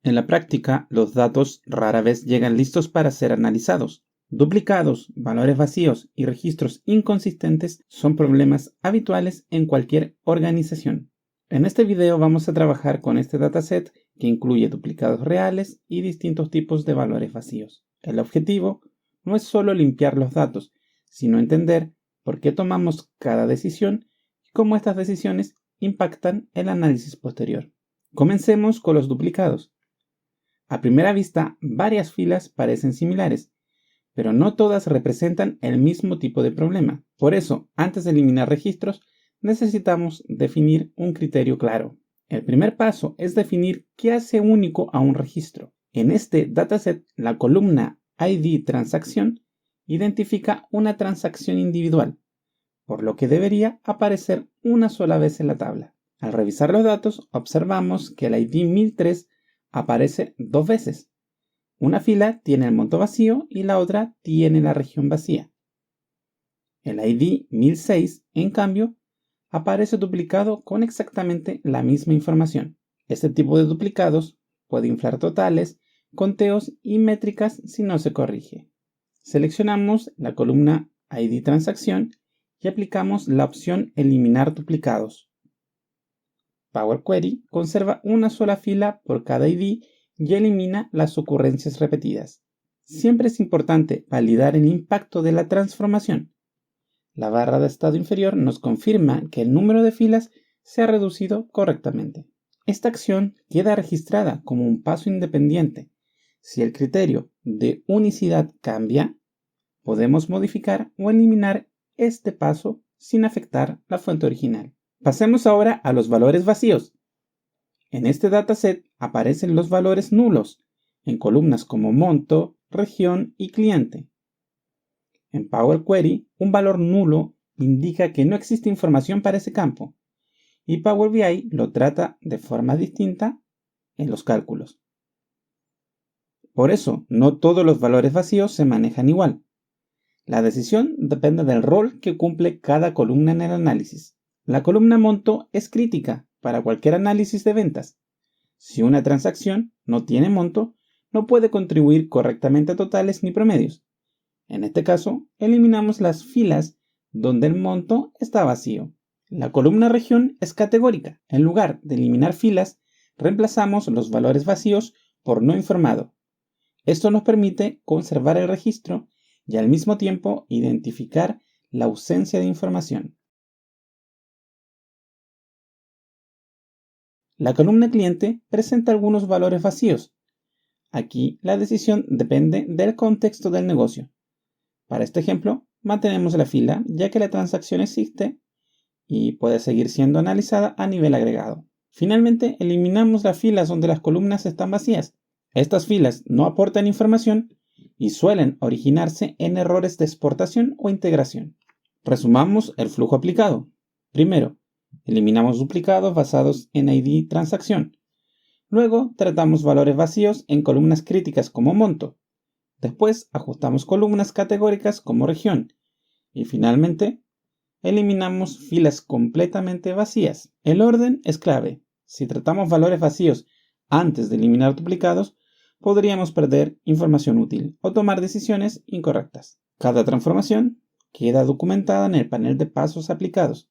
En la práctica, los datos rara vez llegan listos para ser analizados. Duplicados, valores vacíos y registros inconsistentes son problemas habituales en cualquier organización. En este video vamos a trabajar con este dataset que incluye duplicados reales y distintos tipos de valores vacíos. El objetivo no es solo limpiar los datos, sino entender por qué tomamos cada decisión y cómo estas decisiones impactan el análisis posterior. Comencemos con los duplicados. A primera vista, varias filas parecen similares, pero no todas representan el mismo tipo de problema. Por eso, antes de eliminar registros, necesitamos definir un criterio claro. El primer paso es definir qué hace único a un registro. En este dataset, la columna ID transacción identifica una transacción individual, por lo que debería aparecer una sola vez en la tabla. Al revisar los datos, observamos que el ID 1003 aparece dos veces. Una fila tiene el monto vacío y la otra tiene la región vacía. El ID 1006, en cambio, aparece duplicado con exactamente la misma información. Este tipo de duplicados puede inflar totales, conteos y métricas si no se corrige. Seleccionamos la columna ID transacción y aplicamos la opción Eliminar duplicados. Power Query conserva una sola fila por cada ID y elimina las ocurrencias repetidas. Siempre es importante validar el impacto de la transformación. La barra de estado inferior nos confirma que el número de filas se ha reducido correctamente. Esta acción queda registrada como un paso independiente. Si el criterio de unicidad cambia, podemos modificar o eliminar este paso sin afectar la fuente original. Pasemos ahora a los valores vacíos. En este dataset aparecen los valores nulos en columnas como monto, región y cliente. En Power Query, un valor nulo indica que no existe información para ese campo y Power BI lo trata de forma distinta en los cálculos. Por eso, no todos los valores vacíos se manejan igual. La decisión depende del rol que cumple cada columna en el análisis. La columna monto es crítica para cualquier análisis de ventas. Si una transacción no tiene monto, no puede contribuir correctamente a totales ni promedios. En este caso, eliminamos las filas donde el monto está vacío. La columna región es categórica. En lugar de eliminar filas, reemplazamos los valores vacíos por no informado. Esto nos permite conservar el registro y al mismo tiempo identificar la ausencia de información. La columna cliente presenta algunos valores vacíos. Aquí la decisión depende del contexto del negocio. Para este ejemplo, mantenemos la fila ya que la transacción existe y puede seguir siendo analizada a nivel agregado. Finalmente, eliminamos las filas donde las columnas están vacías. Estas filas no aportan información y suelen originarse en errores de exportación o integración. Resumamos el flujo aplicado. Primero, eliminamos duplicados basados en ID transacción. Luego, tratamos valores vacíos en columnas críticas como monto. Después, ajustamos columnas categóricas como región. Y finalmente, eliminamos filas completamente vacías. El orden es clave. Si tratamos valores vacíos antes de eliminar duplicados, podríamos perder información útil o tomar decisiones incorrectas. Cada transformación queda documentada en el panel de pasos aplicados.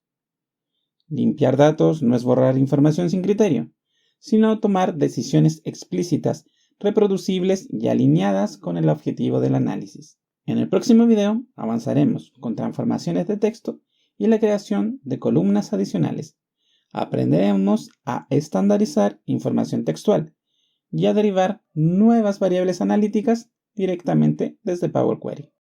Limpiar datos no es borrar información sin criterio, sino tomar decisiones explícitas, reproducibles y alineadas con el objetivo del análisis. En el próximo video avanzaremos con transformaciones de texto y la creación de columnas adicionales. Aprenderemos a estandarizar información textual y a derivar nuevas variables analíticas directamente desde Power Query.